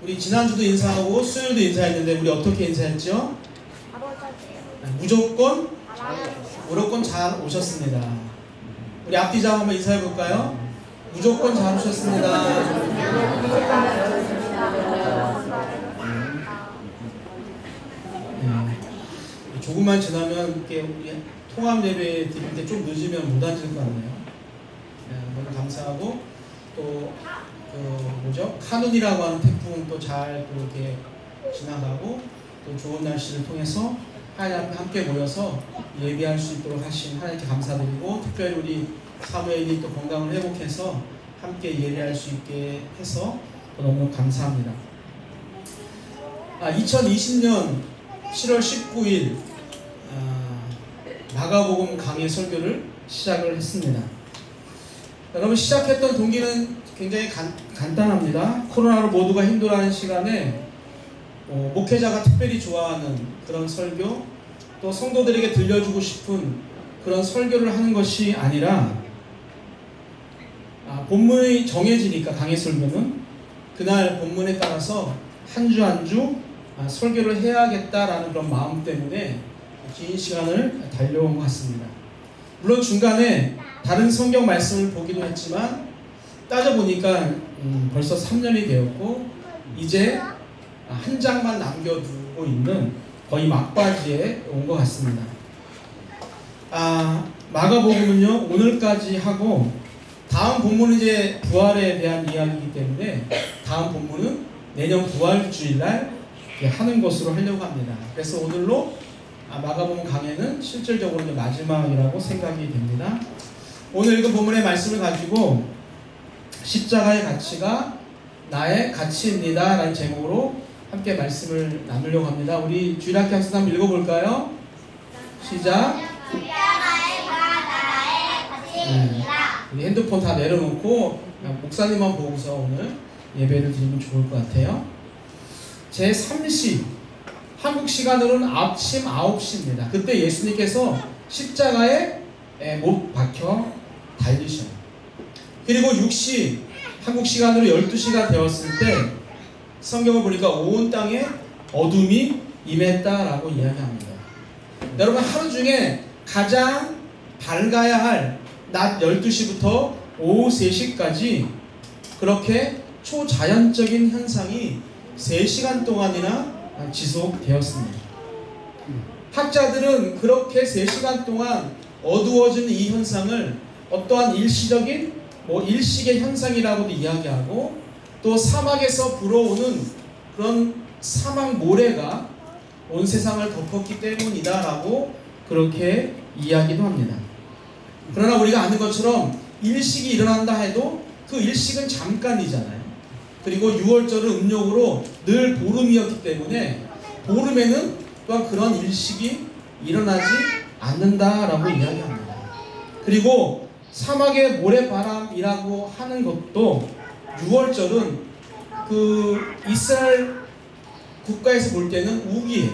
우리 지난주도 인사하고 수요일도 인사했는데 우리 어떻게 인사했죠? 무조건 잘 오셨습니다. 우리 앞뒤자고 한번 인사해 볼까요? 무조건 잘 오셨습니다. 조금만 지나면 이렇게 우리 통합 예배 드릴 때 좀 늦으면 못 앉을 것 같네요. 너무 감사하고 또 카눈이라고 하는 태풍 또 잘 이렇게 지나가고 또 좋은 날씨를 통해서 하나님 앞에 함께 모여서 예배할 수 있도록 하신 하나님께 감사드리고, 특별히 우리 사무엘이 또 건강을 회복해서 함께 예배할 수 있게 해서 너무 감사합니다. 2020년 7월 19일 마가복음 강해 설교를 시작을 했습니다. 여러분, 시작했던 동기는 굉장히 간단합니다. 코로나로 모두가 힘들어하는 시간에 목회자가 특별히 좋아하는 그런 설교, 또 성도들에게 들려주고 싶은 그런 설교를 하는 것이 아니라, 본문이 정해지니까 강해 설교는 그날 본문에 따라서 한 주 한 주 설교를 해야겠다라는 그런 마음 때문에 긴 시간을 달려온 것 같습니다. 물론 중간에 다른 성경 말씀을 보기도 했지만 따져보니까 벌써 3년이 되었고 이제 한 장만 남겨두고 있는 거의 막바지에 온 것 같습니다. 마가복음은요, 오늘까지 하고 다음 본문은 이제 부활에 대한 이야기이기 때문에 다음 본문은 내년 부활주일날 하는 것으로 하려고 합니다. 그래서 오늘로 마가복음 강해는 실질적으로 이제 마지막이라고 생각이 됩니다. 오늘 읽은 본문의 말씀을 가지고 십자가의 가치가 나의 가치입니다 라는 제목으로 함께 말씀을 나누려고 합니다. 우리 주일학교 학생 한번 읽어볼까요? 시작. 우리 핸드폰 다 내려놓고 목사님만 보고서 오늘 예배를 드리면 좋을 것 같아요. 제3시 한국 시간으로는 아침 9시입니다. 그때 예수님께서 십자가에 못 박혀 달리셔요. 그리고 6시 한국 시간으로 12시가 되었을 때 성경을 보니까 온 땅에 어둠이 임했다라고 이야기합니다. 여러분, 하루 중에 가장 밝아야 할 낮 12시부터 오후 3시까지 그렇게 초자연적인 현상이 3시간 동안이나 지속되었습니다. 학자들은 그렇게 3시간 동안 어두워지는 이 현상을 어떠한 일시적인 일식의 현상이라고도 이야기하고, 또 사막에서 불어오는 그런 사막 모래가 온 세상을 덮었기 때문이다라고 그렇게 이야기도 합니다. 그러나 우리가 아는 것처럼 일식이 일어난다 해도 그 일식은 잠깐이잖아요. 그리고 6월절은 음력으로 늘 보름이었기 때문에 보름에는 또한 그런 일식이 일어나지 않는다라고 이야기합니다. 그리고 사막의 모래바람이라고 하는 것도 6월절은 그 이스라엘 국가에서 볼 때는 우기예요.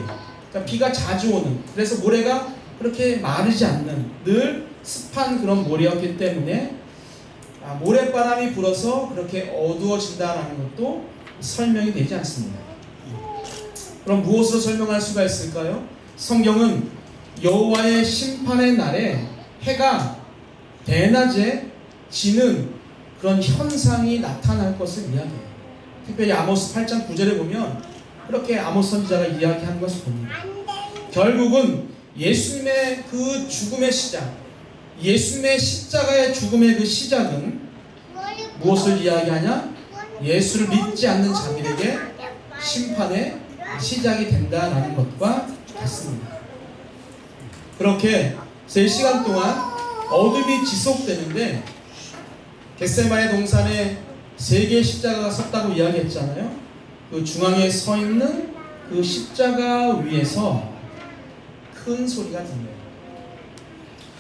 그러니까 비가 자주 오는, 그래서 모래가 그렇게 마르지 않는 늘 습한 그런 모래였기 때문에 모래바람이 불어서 그렇게 어두워진다라는 것도 설명이 되지 않습니다. 그럼 무엇으로 설명할 수가 있을까요? 성경은 여호와의 심판의 날에 해가 대낮에 지는 그런 현상이 나타날 것을 이야기해요. 특별히 아모스 8장 9절에 보면 그렇게 아모스 선지자가 이야기한 것을 봅니다. 결국은 예수님의 그 죽음의 시작, 예수님의 십자가의 죽음의 그 시작은 무엇을 이야기하냐? 예수를 믿지 않는 자들에게 심판의 시작이 된다라는 것과 같습니다. 그렇게 3시간 동안 어둠이 지속되는데, 겟세마네 동산에 3개의 십자가가 섰다고 이야기했잖아요. 그 중앙에 서 있는 그 십자가 위에서 큰 소리가 들려요.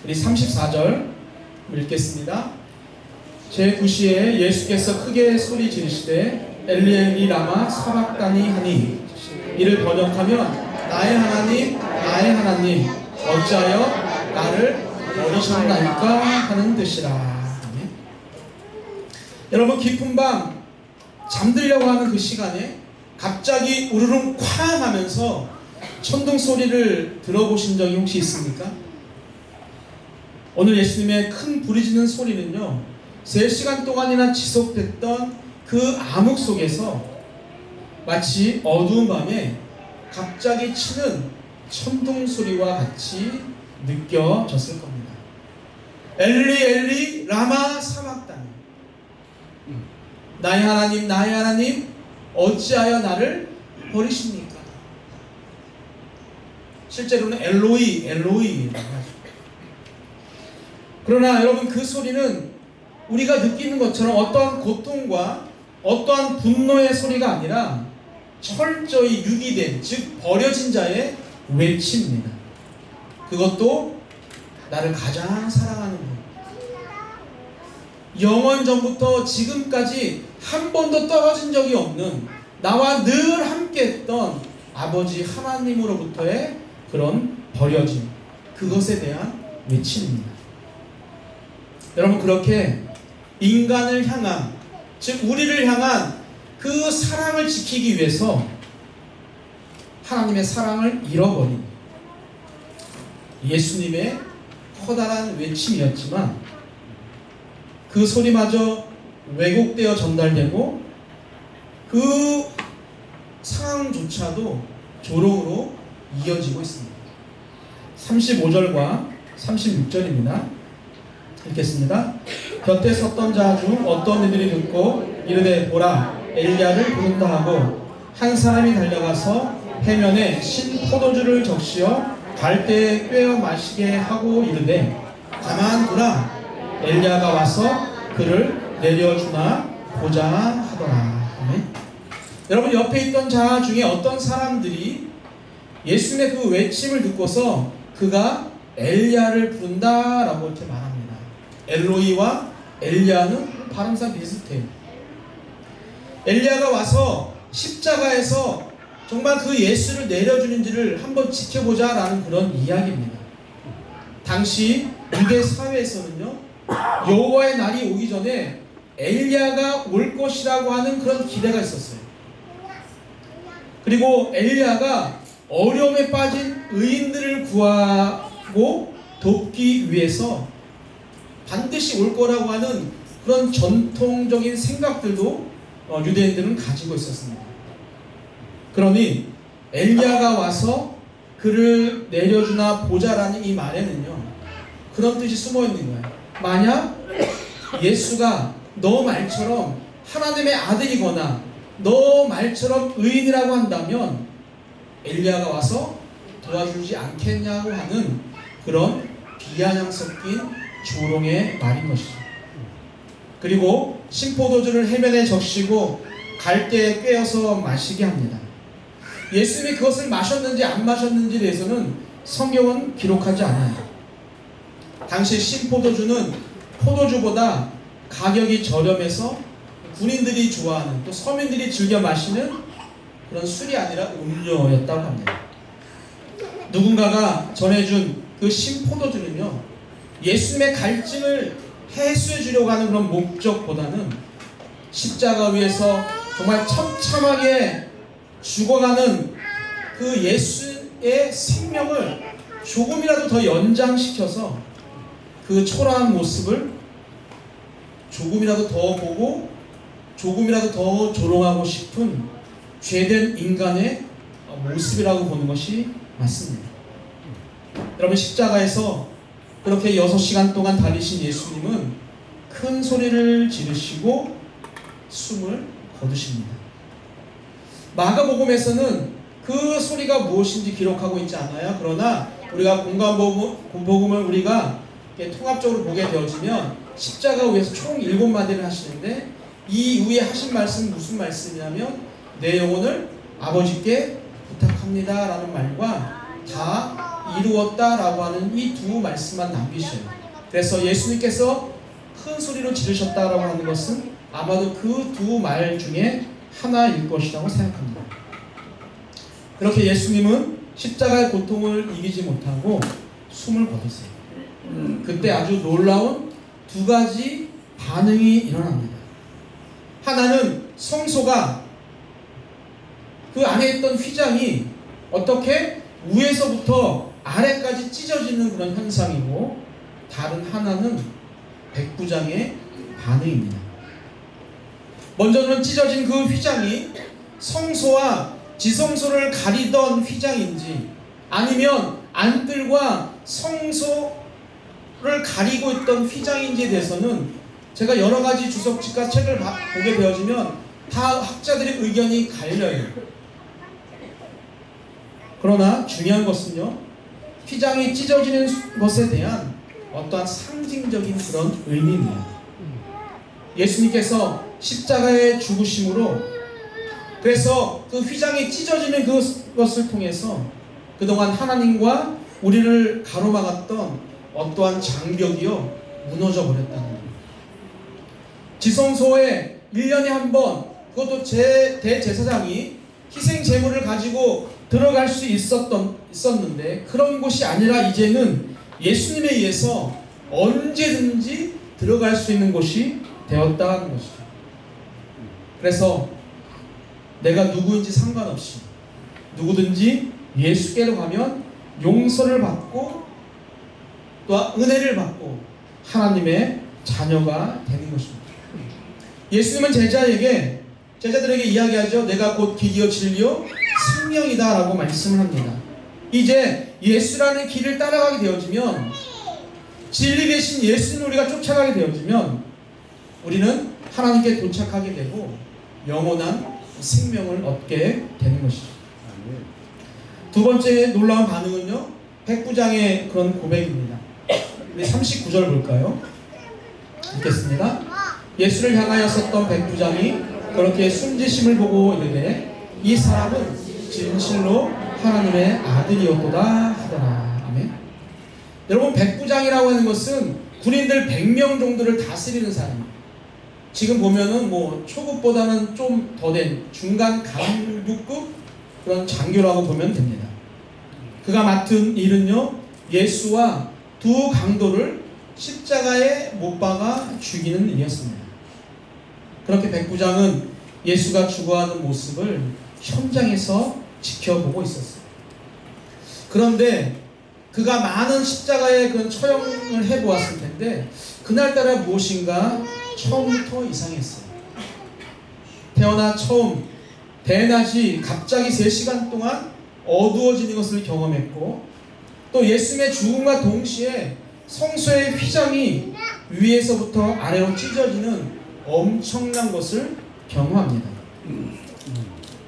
우리 34절 읽겠습니다. 제9시에 예수께서 크게 소리 지르시되 엘리 엘리 라마 사박다니 하니, 이를 번역하면 나의 하나님 나의 하나님 어찌하여 나를 버리셨나이까 하는 뜻이라. 아멘. 여러분, 깊은 밤 잠들려고 하는 그 시간에 갑자기 우르릉 쾅 하면서 천둥 소리를 들어보신 적이 혹시 있습니까? 오늘 예수님의 큰 부르짖는 소리는요, 3시간 동안이나 지속됐던 그 암흑 속에서 마치 어두운 밤에 갑자기 치는 천둥 소리와 같이 느껴졌을 겁니다. 엘리 엘리 라마 사막다니, 나의 하나님 나의 하나님 어찌하여 나를 버리십니까? 실제로는 엘로이 엘로이라고 하죠. 그러나 여러분, 그 소리는 우리가 느끼는 것처럼 어떠한 고통과 어떠한 분노의 소리가 아니라 철저히 유기된, 즉 버려진 자의 외침입니다. 그것도 나를 가장 사랑하는 분, 영원 전부터 지금까지 한 번도 떨어진 적이 없는, 나와 늘 함께했던 아버지 하나님으로부터의 그런 버려짐, 그것에 대한 외침입니다. 여러분, 그렇게 인간을 향한, 즉 우리를 향한 그 사랑을 지키기 위해서 하나님의 사랑을 잃어버린 예수님의 커다란 외침이었지만, 그 소리마저 왜곡되어 전달되고 그 상황조차도 조롱으로 이어지고 있습니다. 35절과 36절입니다. 읽겠습니다. 곁에 섰던 자 중 어떤 이들이 듣고 이르되 보라, 엘리야를 부른다 하고 한 사람이 달려가서 해면에 신 포도주를 적시어 갈대에 꿰어 마시게 하고 이르되 가만두라, 엘리야가 와서 그를 내려주나 보자 하더라. 아멘. 여러분, 옆에 있던 자 중에 어떤 사람들이 예수님의 그 외침을 듣고서 그가 엘리야를 부른다라고 이렇게 말합니다. 엘로이와 엘리야는 발음상 비슷해요. 엘리야가 와서 십자가에서 정말 그 예수를 내려주는지를 한번 지켜보자라는 그런 이야기입니다. 당시 유대 사회에서는요, 여호와의 날이 오기 전에 엘리야가 올 것이라고 하는 그런 기대가 있었어요. 그리고 엘리야가 어려움에 빠진 의인들을 구하고 돕기 위해서 반드시 올 거라고 하는 그런 전통적인 생각들도 유대인들은 가지고 있었습니다. 그러니 엘리야가 와서 그를 내려주나 보자라는 이 말에는요, 그런 뜻이 숨어 있는 거예요. 만약 예수가 너 말처럼 하나님의 아들이거나 너 말처럼 의인이라고 한다면 엘리야가 와서 도와주지 않겠냐고 하는 그런 비아냥 섞인 조롱의 말인 것이죠. 그리고 신포도주를 해면에 적시고 갈대에 꿰어서 마시게 합니다. 예수님이 그것을 마셨는지 안 마셨는지에 대해서는 성경은 기록하지 않아요. 당시 신포도주는 포도주보다 가격이 저렴해서 군인들이 좋아하는, 또 서민들이 즐겨 마시는 그런 술이 아니라 음료였다고 합니다. 누군가가 전해준 그 신포도주는요, 예수님의 갈증을 해소해 주려고 하는 그런 목적보다는 십자가 위에서 정말 처참하게 죽어가는 그 예수의 생명을 조금이라도 더 연장시켜서 그 초라한 모습을 조금이라도 더 보고 조금이라도 더 조롱하고 싶은 죄된 인간의 모습이라고 보는 것이 맞습니다. 여러분, 십자가에서 그렇게 6시간 동안 달리신 예수님은 큰 소리를 지르시고 숨을 거두십니다. 마가복음에서는 그 소리가 무엇인지 기록하고 있지 않아요. 그러나 우리가 공관복음을 우리가 통합적으로 보게 되어지면 십자가 위에서 총 7마디를 하시는데, 이 위에 하신 말씀은 무슨 말씀이냐면 내 영혼을 아버지께 부탁합니다 라는 말과 다 이루었다라고 하는 이 두 말씀만 남기셔요. 그래서 예수님께서 큰 소리로 지르셨다라고 하는 것은 아마도 그 두 말 중에 하나일 것이라고 생각합니다. 그렇게 예수님은 십자가의 고통을 이기지 못하고 숨을 거두세요. 그때 아주 놀라운 두 가지 반응이 일어납니다. 하나는 성소가 그 안에 있던 휘장이 어떻게 위에서부터 아래까지 찢어지는 그런 현상이고, 다른 하나는 백부장의 반응입니다. 먼저는 찢어진 그 휘장이 성소와 지성소를 가리던 휘장인지, 아니면 안뜰과 성소를 가리고 있던 휘장인지에 대해서는 제가 여러 가지 주석집과 책을 보게 되어지면 다 학자들의 의견이 갈려요. 그러나 중요한 것은요, 휘장이 찢어지는 것에 대한 어떠한 상징적인 그런 의미입니다. 예수님께서 십자가의 죽으심으로, 그래서 그 휘장이 찢어지는 그것을 통해서 그동안 하나님과 우리를 가로막았던 어떠한 장벽이요 무너져 버렸다는 겁니다. 지성소에 1년에 한 번, 그것도 대제사장이 희생 제물을 가지고 들어갈 수 있었는데, 그런 곳이 아니라 이제는 예수님에 의해서 언제든지 들어갈 수 있는 곳이 되었다는 것이죠. 그래서 내가 누구인지 상관없이 누구든지 예수께로 가면 용서를 받고 또 은혜를 받고 하나님의 자녀가 되는 것입니다. 예수님은 제자들에게 이야기하죠. 내가 곧 길이요 진리요 생명이다 라고 말씀을 합니다. 이제 예수라는 길을 따라가게 되어지면, 진리 되신 예수님을 우리가 쫓아가게 되어지면 우리는 하나님께 도착하게 되고 영원한 생명을 얻게 되는 것이죠. 두 번째 놀라운 반응은요, 백부장의 그런 고백입니다. 우리 39절 볼까요? 읽겠습니다. 예수를 향하여 섰던 백부장이 그렇게 숨지심을 보고 이르되 이 사람은 진실로 하나님의 아들이었도다 하더라. 아멘. 여러분, 백부장이라고 하는 것은 군인들 100명 정도를 다스리는 사람입니다. 지금 보면은 초급보다는 좀 더 된 중간 간부급 그런 장교라고 보면 됩니다. 그가 맡은 일은요, 예수와 두 강도를 십자가에 못 박아 죽이는 일이었습니다. 그렇게 백부장은 예수가 죽어가는 모습을 현장에서 지켜보고 있었어요. 그런데 그가 많은 십자가의 그런 처형을 해보았을 텐데, 그날따라 무엇인가 처음부터 이상했어요. 태어나 처음 대낮이 갑자기 3시간 동안 어두워지는 것을 경험했고, 또 예수님의 죽음과 동시에 성소의 휘장이 위에서부터 아래로 찢어지는 엄청난 것을 경험합니다.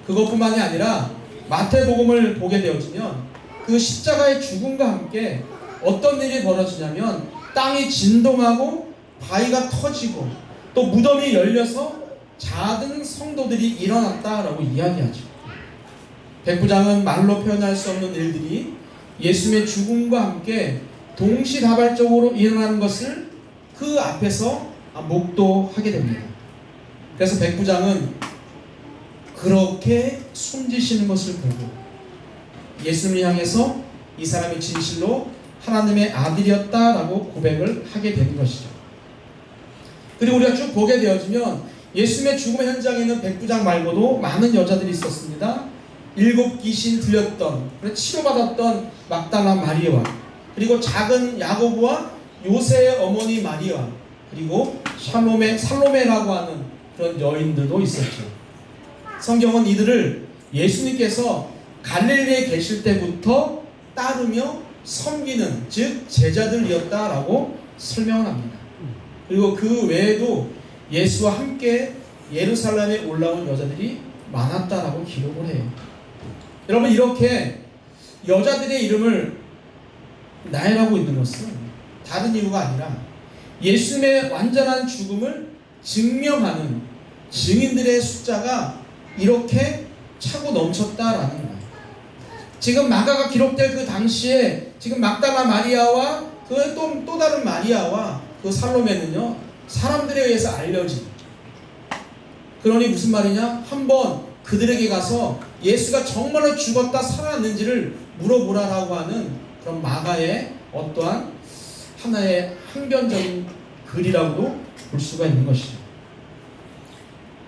그것뿐만이 아니라 마태복음을 보게 되어지면 그 십자가의 죽음과 함께 어떤 일이 벌어지냐면, 땅이 진동하고 바위가 터지고 또 무덤이 열려서 작은 성도들이 일어났다라고 이야기하죠. 백부장은 말로 표현할 수 없는 일들이 예수님의 죽음과 함께 동시다발적으로 일어나는 것을 그 앞에서 목도하게 됩니다. 그래서 백부장은 그렇게 숨지시는 것을 보고 예수님을 향해서 이 사람이 진실로 하나님의 아들이었다라고 고백을 하게 되는 것이죠. 그리고 우리가 쭉 보게 되어지면 예수님의 죽음의 현장에는 백부장 말고도 많은 여자들이 있었습니다. 7 귀신 들렸던, 치료받았던 막달라 마리아와, 그리고 작은 야고보와 요새의 어머니 마리아, 그리고 살로메라고 하는 그런 여인들도 있었죠. 성경은 이들을 예수님께서 갈릴리에 계실 때부터 따르며 섬기는, 즉 제자들이었다라고 설명을 합니다. 그리고 그 외에도 예수와 함께 예루살렘에 올라온 여자들이 많았다라고 기록을 해요. 여러분, 이렇게 여자들의 이름을 나열하고 있는 것은 다른 이유가 아니라 예수님의 완전한 죽음을 증명하는 증인들의 숫자가 이렇게 차고 넘쳤다라는 거예요. 지금 마가가 기록될 그 당시에 지금 막달라 마리아와 그 또 다른 마리아와 그 살로메는요, 사람들에 의해서 알려진, 그러니 무슨 말이냐, 한번 그들에게 가서 예수가 정말로 죽었다 살아났는지를 물어보라라고 하는 그런 마가의 어떠한 하나의 항변적인 글이라고도 볼 수가 있는 것이죠.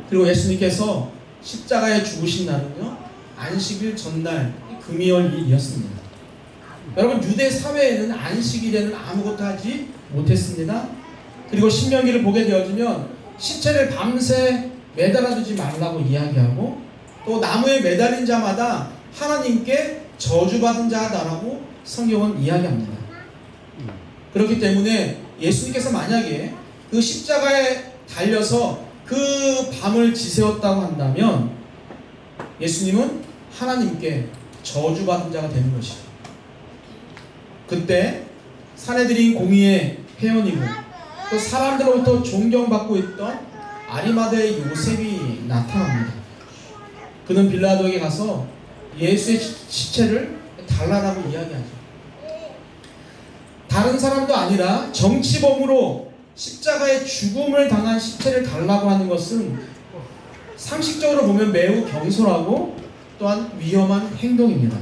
그리고 예수님께서 십자가에 죽으신 날은요, 안식일 전날 금요일 일이었습니다. 여러분, 유대 사회에는 안식일에는 아무것도 하지 못했습니다. 그리고 신명기를 보게 되어지면 시체를 밤새 매달아두지 말라고 이야기하고, 또 나무에 매달린 자마다 하나님께 저주받은 자다라고 성경은 이야기합니다. 그렇기 때문에 예수님께서 만약에 그 십자가에 달려서 그 밤을 지새웠다고 한다면 예수님은 하나님께 저주받은 자가 되는 것이죠. 그때 사내들인 공의의 회원이고 또 사람들로부터 존경받고 있던 아리마다의 요셉이 나타납니다. 그는 빌라도에게 가서 예수의 시체를 달라라고 이야기하죠. 다른 사람도 아니라 정치범으로 십자가의 죽음을 당한 시체를 달라고 하는 것은 상식적으로 보면 매우 경솔하고 또한 위험한 행동입니다.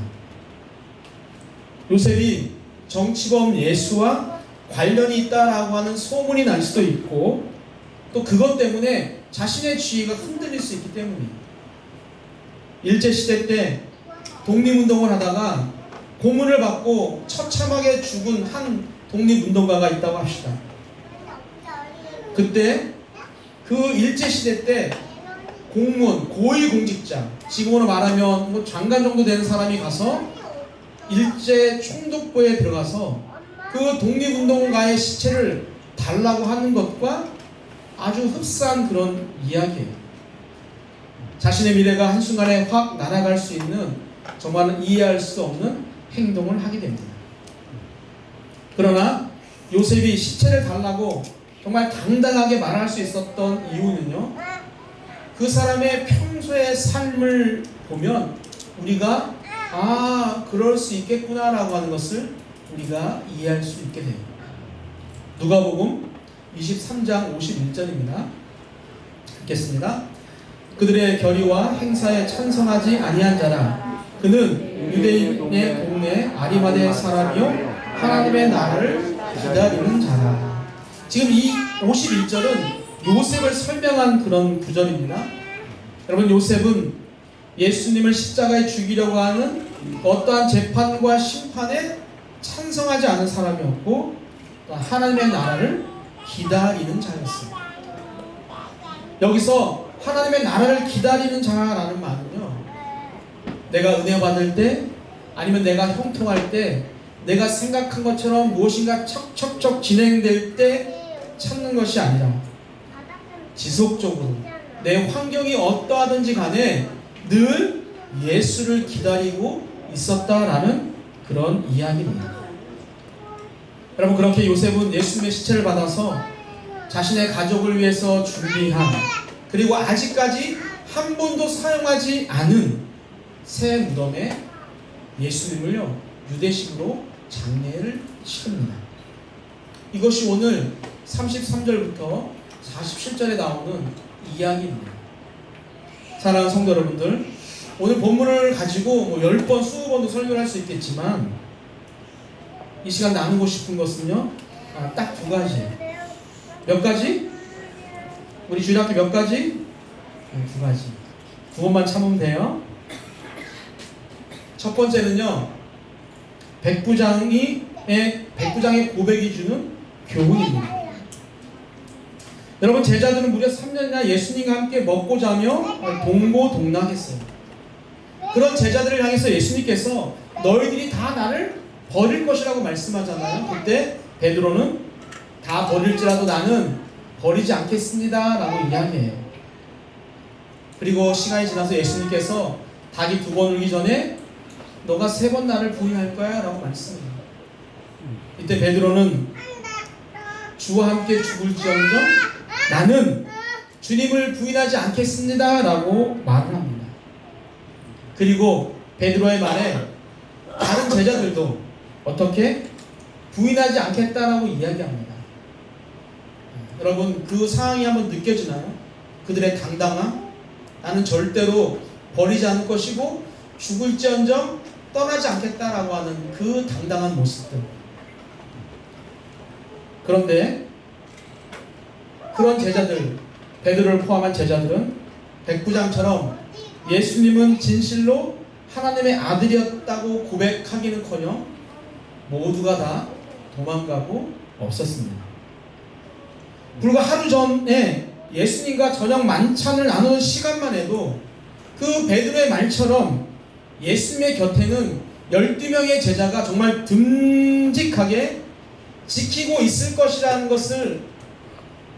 요셉이 정치범 예수와 관련이 있다라고 하는 소문이 날 수도 있고, 또 그것 때문에 자신의 지위가 흔들릴 수 있기 때문이에요. 일제시대 때 독립운동을 하다가 고문을 받고 처참하게 죽은 한 독립운동가가 있다고 합시다. 그때 그 일제시대 때 공무원, 고위공직자, 지금으로 말하면 뭐 장관 정도 되는 사람이 가서 일제 총독부에 들어가서 그 독립운동가의 시체를 달라고 하는 것과 아주 흡사한 그런 이야기예요. 자신의 미래가 한순간에 확 날아갈 수 있는 정말 이해할 수 없는 행동을 하게 됩니다. 그러나 요셉이 시체를 달라고 정말 당당하게 말할 수 있었던 이유는요, 그 사람의 평소의 삶을 보면 우리가 그럴 수 있겠구나 라고 하는 것을 우리가 이해할 수 있게 돼요. 누가복음 23장 51절입니다. 읽겠습니다. 그들의 결의와 행사에 찬성하지 아니한 자라. 그는 유대인의 동네 아리마대 사람이요 하나님의 나라를 기다리는 자라. 지금 이 51절은 요셉을 설명한 그런 구절입니다. 여러분, 요셉은 예수님을 십자가에 죽이려고 하는 어떠한 재판과 심판에 찬성하지 않은 사람이었고, 하나님의 나라를 기다리는 자였어요. 여기서 하나님의 나라를 기다리는 자라는 말은요, 내가 은혜 받을 때, 아니면 내가 형통할 때, 내가 생각한 것처럼 무엇인가 척척척 진행될 때 찾는 것이 아니라 지속적으로 내 환경이 어떠하든지 간에 늘 예수를 기다리고 있었다라는 그런 이야기입니다. 여러분, 그렇게 요셉은 예수님의 시체를 받아서 자신의 가족을 위해서 준비한, 그리고 아직까지 한 번도 사용하지 않은 새 무덤에 예수님을요 유대식으로 장례를 치릅니다. 이것이 오늘 33절부터 47절에 나오는 이야기입니다. 사랑하는 성도 여러분들, 오늘 본문을 가지고 10번, 20번도 설교를 할 수 있겠지만 이 시간 나누고 싶은 것은요, 딱 두 가지예요. 몇 가지? 우리 주일학교 몇 가지? 두 가지. 9번만 참으면 돼요. 첫 번째는요, 백부장의 고백이 주는 교훈입니다. 여러분, 제자들은 무려 3년이나 예수님과 함께 먹고 자며 동고동락했어요. 그런 제자들을 향해서 예수님께서 너희들이 다 나를 버릴 것이라고 말씀하잖아요. 그때 베드로는 다 버릴지라도 나는 버리지 않겠습니다 라고 이야기해요. 그리고 시간이 지나서 예수님께서 닭이 2번 울기 전에 너가 3번 나를 부인할 거야 라고 말씀해요. 이때 베드로는 주와 함께 죽을지언정 나는 주님을 부인하지 않겠습니다 라고 말을 합니다. 그리고 베드로의 말에 다른 제자들도 어떻게? 부인하지 않겠다라고 이야기합니다. 여러분, 그 상황이 한번 느껴지나요? 그들의 당당함? 나는 절대로 버리지 않을 것이고 죽을지언정 떠나지 않겠다라고 하는 그 당당한 모습들. 그런데 그런 제자들, 베드로를 포함한 제자들은 백부장처럼 예수님은 진실로 하나님의 아들이었다고 고백하기는커녕 모두가 다 도망가고 없었습니다. 불과 하루 전에 예수님과 저녁 만찬을 나누는 시간만 해도 그 베드로의 말처럼 예수님의 곁에는 12명의 제자가 정말 듬직하게 지키고 있을 것이라는 것을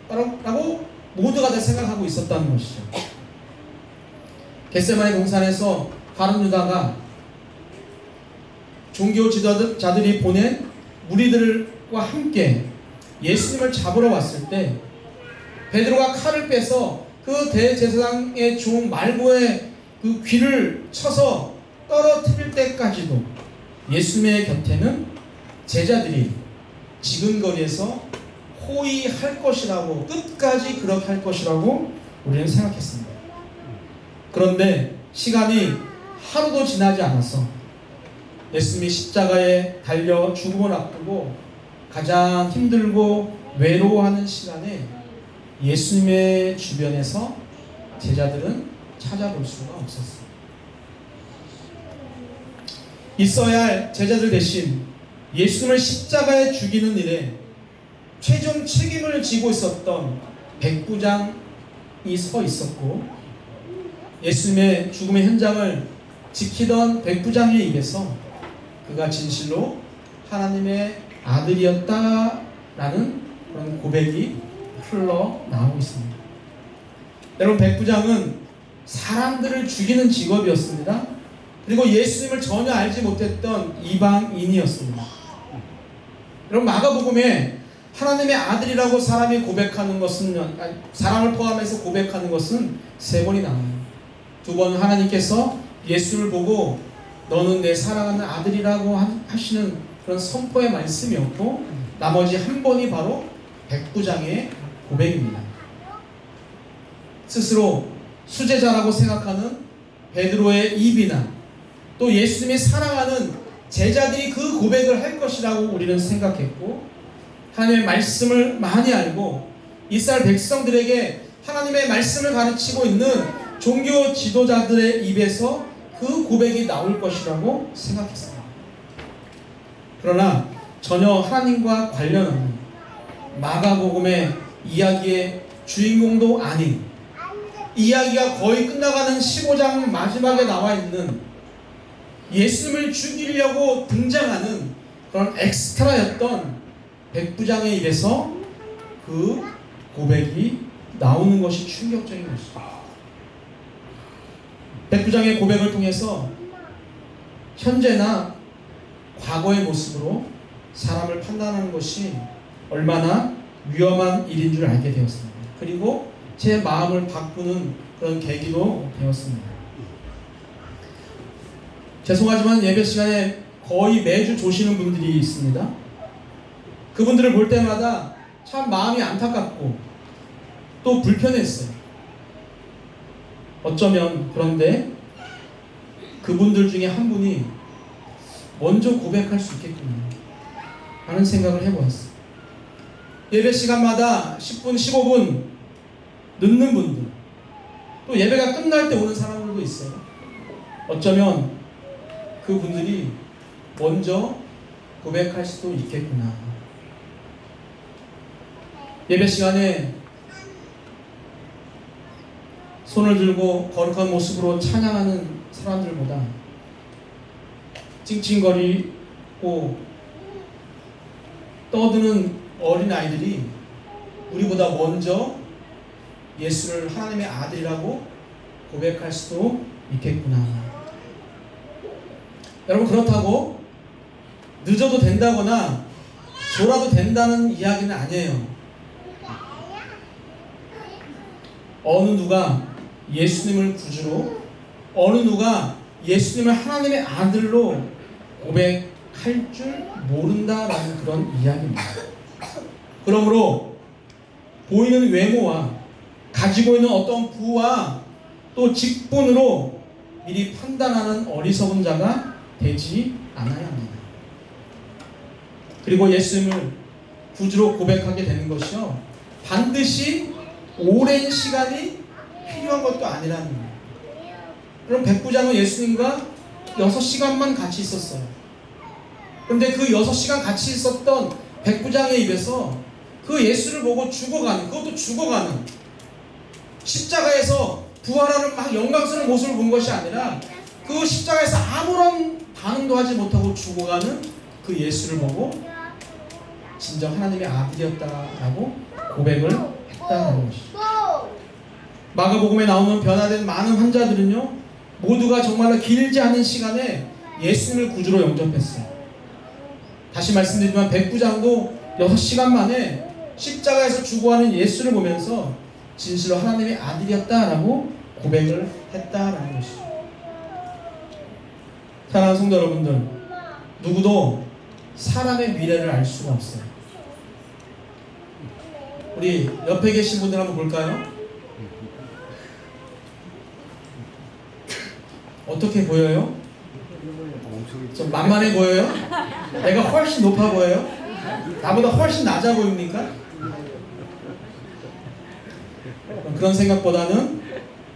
라고 모두가 다 생각하고 있었다는 것이죠. 겟세마네 동산에서 가룟 유다가 종교 지도자들이 보낸 무리들과 함께 예수님을 잡으러 왔을 때 베드로가 칼을 빼서 그 대제사장의 종 말고의 그 귀를 쳐서 떨어뜨릴 때까지도 예수님의 곁에는 제자들이 지근거리에서 호위할 것이라고, 끝까지 그렇게 할 것이라고 우리는 생각했습니다. 그런데 시간이 하루도 지나지 않아서 예수님이 십자가에 달려 죽음을 앞두고 가장 힘들고 외로워하는 시간에 예수님의 주변에서 제자들은 찾아볼 수가 없었어요. 있어야 할 제자들 대신 예수님을 십자가에 죽이는 일에 최종 책임을 지고 있었던 백부장이 서 있었고, 예수님의 죽음의 현장을 지키던 백부장의 입에서 그가 진실로 하나님의 아들이었다라는 그런 고백이 흘러나오고 있습니다. 여러분, 백부장은 사람들을 죽이는 직업이었습니다. 그리고 예수님을 전혀 알지 못했던 이방인이었습니다. 여러분, 마가복음에 하나님의 아들이라고 사람이 고백하는 것은, 사람을 포함해서 고백하는 것은 3번이 나와요. 2번은 하나님께서 예수를 보고 너는 내 사랑하는 아들이라고 하시는 그런 선포의 말씀이었고, 나머지 1번이 바로 백부장의 고백입니다. 스스로 수제자라고 생각하는 베드로의 입이나 또 예수님이 사랑하는 제자들이 그 고백을 할 것이라고 우리는 생각했고, 하나님의 말씀을 많이 알고 이스라엘 백성들에게 하나님의 말씀을 가르치고 있는 종교 지도자들의 입에서 그 고백이 나올 것이라고 생각했습니다. 그러나 전혀 하나님과 관련 없는 마가복음의 이야기의 주인공도 아닌, 이야기가 거의 끝나가는 15장 마지막에 나와 있는 예수님을 죽이려고 등장하는 그런 엑스트라였던 백부장의 입에서 그 고백이 나오는 것이 충격적인 것이죠. 백부장의 고백을 통해서 현재나 과거의 모습으로 사람을 판단하는 것이 얼마나 위험한 일인 줄 알게 되었습니다. 그리고 제 마음을 바꾸는 그런 계기도 되었습니다. 죄송하지만 예배 시간에 거의 매주 조시는 분들이 있습니다. 그분들을 볼 때마다 참 마음이 안타깝고 또 불편했어요. 어쩌면 그런데 그분들 중에 한 분이 먼저 고백할 수 있겠구나 하는 생각을 해보았어요. 예배 시간마다 10분, 15분 늦는 분들, 또 예배가 끝날 때 오는 사람들도 있어요. 어쩌면 그분들이 먼저 고백할 수도 있겠구나. 예배 시간에 손을 들고 거룩한 모습으로 찬양하는 사람들보다 찡찡거리고 떠드는 어린아이들이 우리보다 먼저 예수를 하나님의 아들이라고 고백할 수도 있겠구나. 여러분, 그렇다고 늦어도 된다거나 졸아도 된다는 이야기는 아니에요. 어느 누가 예수님을 구주로, 어느 누가 예수님을 하나님의 아들로 고백할 줄 모른다라는 그런 이야기입니다. 그러므로 보이는 외모와 가지고 있는 어떤 부와 또 직분으로 미리 판단하는 어리석은 자가 되지 않아야 합니다. 그리고 예수님을 구주로 고백하게 되는 것이요, 반드시 오랜 시간이 필요한 것도 아니라는 거예요. 그럼 백부장은 예수님과 6시간만 같이 있었어요. 그런데 그 6시간 같이 있었던 백부장의 입에서 그 예수를 보고 죽어가는, 그것도 죽어가는, 십자가에서 부활하는 막 영광스러운 모습을 본 것이 아니라 그 십자가에서 아무런 반응도 하지 못하고 죽어가는 그 예수를 보고 진정 하나님의 아들이었다라고 고백을 했다는 것이죠. 마가복음에 나오는 변화된 많은 환자들은요, 모두가 정말로 길지 않은 시간에 예수님을 구주로 영접했어요. 다시 말씀드리지만 백부장도 6시간 만에 십자가에서 죽어가는 예수를 보면서 진실로 하나님의 아들이었다라고 고백을 했다라는 것이죠. 사랑하는 성도 여러분들, 누구도 사람의 미래를 알 수가 없어요. 우리 옆에 계신 분들 한번 볼까요? 어떻게 보여요? 좀 만만해 보여요? 내가 훨씬 높아 보여요? 나보다 훨씬 낮아 보입니까? 그런 생각보다는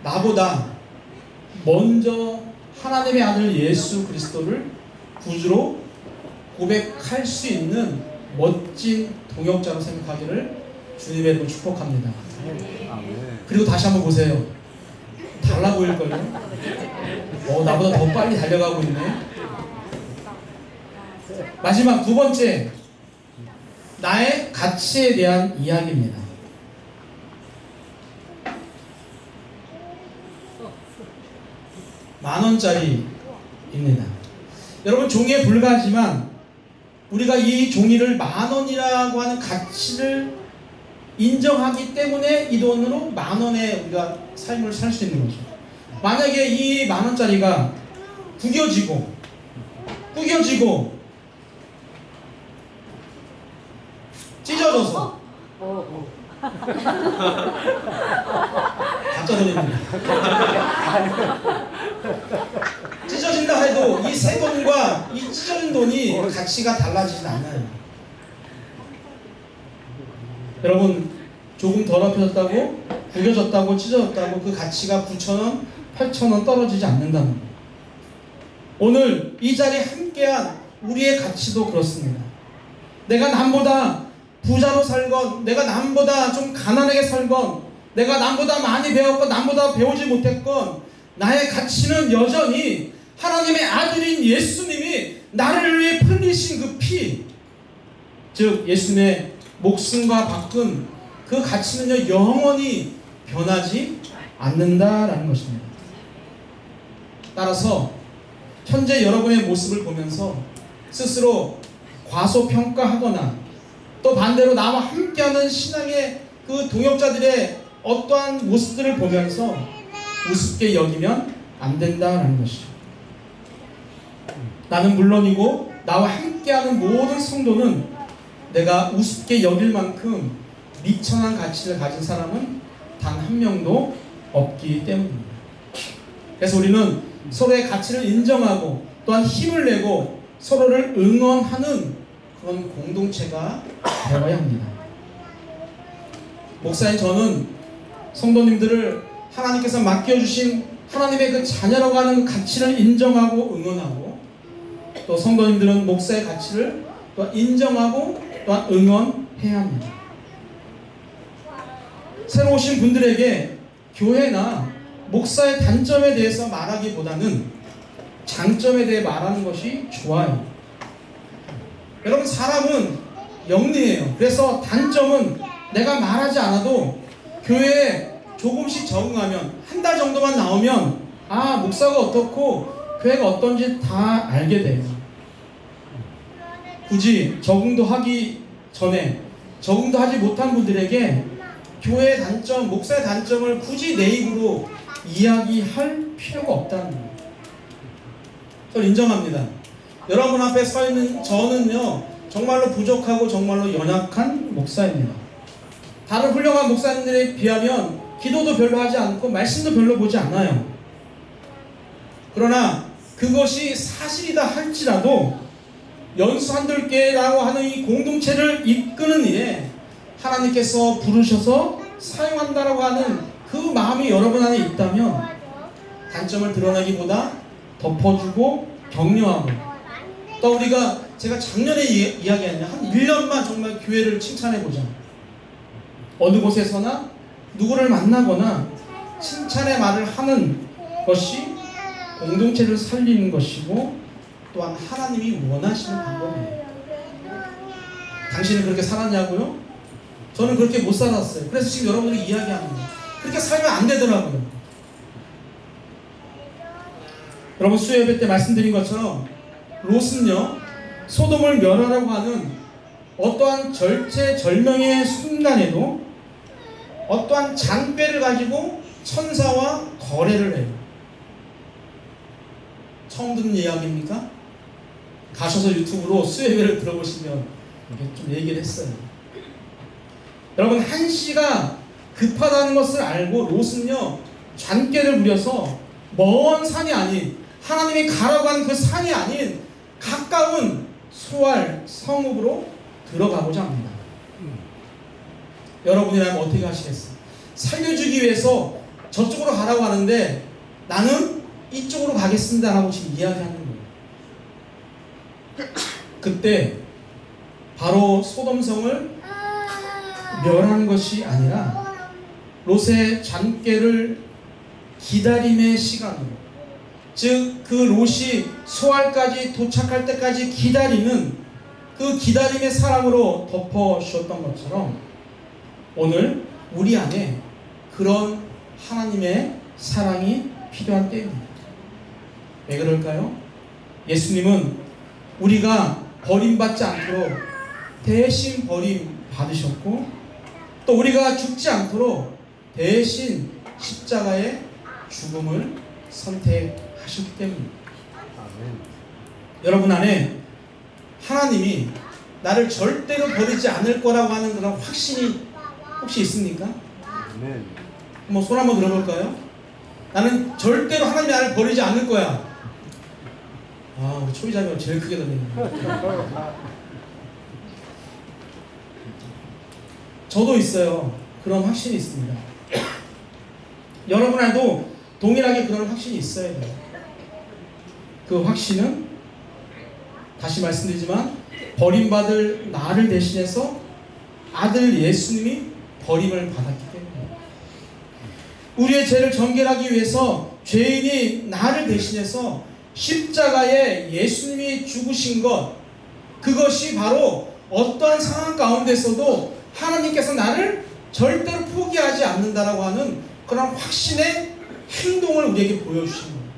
나보다 먼저 하나님의 아들 예수 그리스도를 구주로 고백할 수 있는 멋진 동역자로 생각하기를 주님의 이름으로 축복합니다. 그리고 다시 한번 보세요. 달라 보일걸요? 나보다 더 빨리 달려가고 있네. 마지막 두 번째, 나의 가치에 대한 이야기입니다. $10,000입니다. 여러분, 종이에 불과하지만 우리가 이 종이를 10,000원이라고 하는 가치를 인정하기 때문에 이 돈으로 10,000원에 우리가 삶을 살 수 있는 거죠. 만약에 이 10,000원짜리가 구겨지고 찢어져서 가짜 돈입니다. 찢어진다 해도 이 새 돈과 이 찢어진 돈이 가치가 달라지진 않아요. 여러분, 조금 더럽혀졌다고, 구겨졌다고, 찢어졌다고 그 가치가 9,000원, 8,000원 떨어지지 않는다는 거예요. 오늘 이 자리에 함께한 우리의 가치도 그렇습니다. 내가 남보다 부자로 살건, 내가 남보다 좀 가난하게 살건, 내가 남보다 많이 배웠건, 남보다 배우지 못했건, 나의 가치는 여전히 하나님의 아들인 예수님이 나를 위해 흘리신 그 피, 즉 예수님의 목숨과 바꾼 그 가치는요, 영원히 변하지 않는다라는 것입니다. 따라서 현재 여러분의 모습을 보면서 스스로 과소평가하거나 또 반대로 나와 함께하는 신앙의 그 동역자들의 어떠한 모습들을 보면서 우습게 여기면 안 된다는 것이죠. 나는 물론이고 나와 함께하는 모든 성도는 내가 우습게 여길 만큼 미천한 가치를 가진 사람은 단 한 명도 없기 때문입니다. 그래서 우리는 서로의 가치를 인정하고 또한 힘을 내고 서로를 응원하는 그런 공동체가 되어야 합니다. 목사인 저는 성도님들을 하나님께서 맡겨주신 하나님의 그 자녀라고 하는 가치를 인정하고 응원하고, 또 성도님들은 목사의 가치를 또한 인정하고 또한 응원해야 합니다. 새로 오신 분들에게 교회나 목사의 단점에 대해서 말하기보다는 장점에 대해 말하는 것이 좋아요. 여러분, 사람은 영리해요. 그래서 단점은 내가 말하지 않아도 교회에 조금씩 적응하면, 한 달 정도만 나오면 목사가 어떻고 교회가 어떤지 다 알게 돼요. 굳이 적응도 하기 전에 적응도 하지 못한 분들에게 교회의 단점, 목사의 단점을 굳이 내 입으로 이야기할 필요가 없다는 거예요. 저는 인정합니다. 여러분 앞에 서 있는 저는요, 정말로 부족하고 정말로 연약한 목사입니다. 다른 훌륭한 목사님들에 비하면 기도도 별로 하지 않고 말씀도 별로 보지 않아요. 그러나 그것이 사실이다 할지라도 연수 한들교회라고 하는 이 공동체를 이끄는 일에 하나님께서 부르셔서 사용한다라고 하는 그 마음이 여러분 안에 있다면 단점을 드러내기보다 덮어주고 격려하고, 또 우리가 제가 작년에 이야기했냐, 한 1년만 정말 교회를 칭찬해보자. 어느 곳에서나 누구를 만나거나 칭찬의 말을 하는 것이 공동체를 살리는 것이고 또한 하나님이 원하시는 방법이에요. 당신은 그렇게 살았냐고요? 저는 그렇게 못 살았어요. 그래서 지금 여러분들이 이야기하는 거예요. 그렇게 살면 안 되더라고요. 여러분, 수요 예배 때 말씀드린 것처럼 롯은요, 소돔을 멸하라고 하는 어떠한 절체절명의 순간에도 어떠한 잔꾀를 가지고 천사와 거래를 해요. 처음 듣는 이야기입니까? 가셔서 유튜브로 수요 예배를 들어보시면 좀 얘기를 했어요. 여러분, 한시가 급하다는 것을 알고 롯은요, 잔꾀를 부려서 먼 산이 아닌, 하나님이 가라고 한 그 산이 아닌 가까운 소알 성읍으로 들어가고자 합니다. 여러분이라면 어떻게 하시겠어요? 살려주기 위해서 저쪽으로 가라고 하는데 나는 이쪽으로 가겠습니다 라고 지금 이야기하는 거예요. 그때 바로 소돔성을 멸하는 것이 아니라 롯의 잔꾀를 기다림의 시간으로, 즉 그 롯이 소알까지 도착할 때까지 기다리는 그 기다림의 사랑으로 덮어주셨던 것처럼 오늘 우리 안에 그런 하나님의 사랑이 필요한 때입니다. 왜 그럴까요? 예수님은 우리가 버림받지 않도록 대신 버림받으셨고, 또 우리가 죽지 않도록 대신 십자가의 죽음을 선택하셨기 때문입니다. 여러분 안에 하나님이 나를 절대로 버리지 않을 거라고 하는 그런 확신이 혹시 있습니까? 한번 손 한번 들어볼까요? 나는 절대로 하나님이 나를 버리지 않을 거야. 아, 우리 초이자매가 제일 크게 들리네요. 저도 있어요. 그런 확신이 있습니다. 여러분 안에도 동일하게 그런 확신이 있어야 돼요. 그 확신은 다시 말씀드리지만 버림받을 나를 대신해서 아들 예수님이 버림을 받았기 때문에, 우리의 죄를 정결하기 위해서 죄인이 나를 대신해서 십자가에 예수님이 죽으신 것, 그것이 바로 어떠한 상황 가운데서도 하나님께서 나를 절대로 포기하지 않는다라고 하는 그런 확신의 행동을 우리에게 보여주시는 거예요.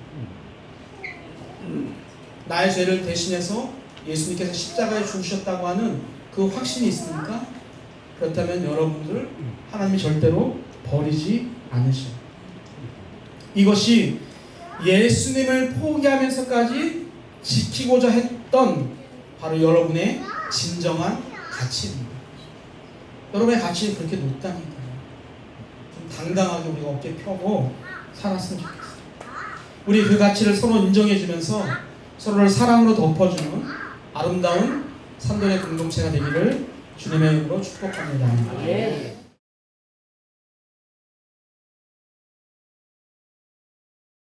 나의 죄를 대신해서 예수님께서 십자가에 죽으셨다고 하는 그 확신이 있습니까? 그렇다면 여러분들 하나님이 절대로 버리지 않으셔요. 이것이 예수님을 포기하면서까지 지키고자 했던 바로 여러분의 진정한 가치입니다. 여러분의 가치는 그렇게 높다니까요. 좀 당당하게 우리가 어깨 펴고 살았으면 좋겠어요. 우리 그 가치를 서로 인정해주면서 서로를 사랑으로 덮어주는 아름다운 산돌의 공동체가 되기를 주님의 이름으로 축복합니다.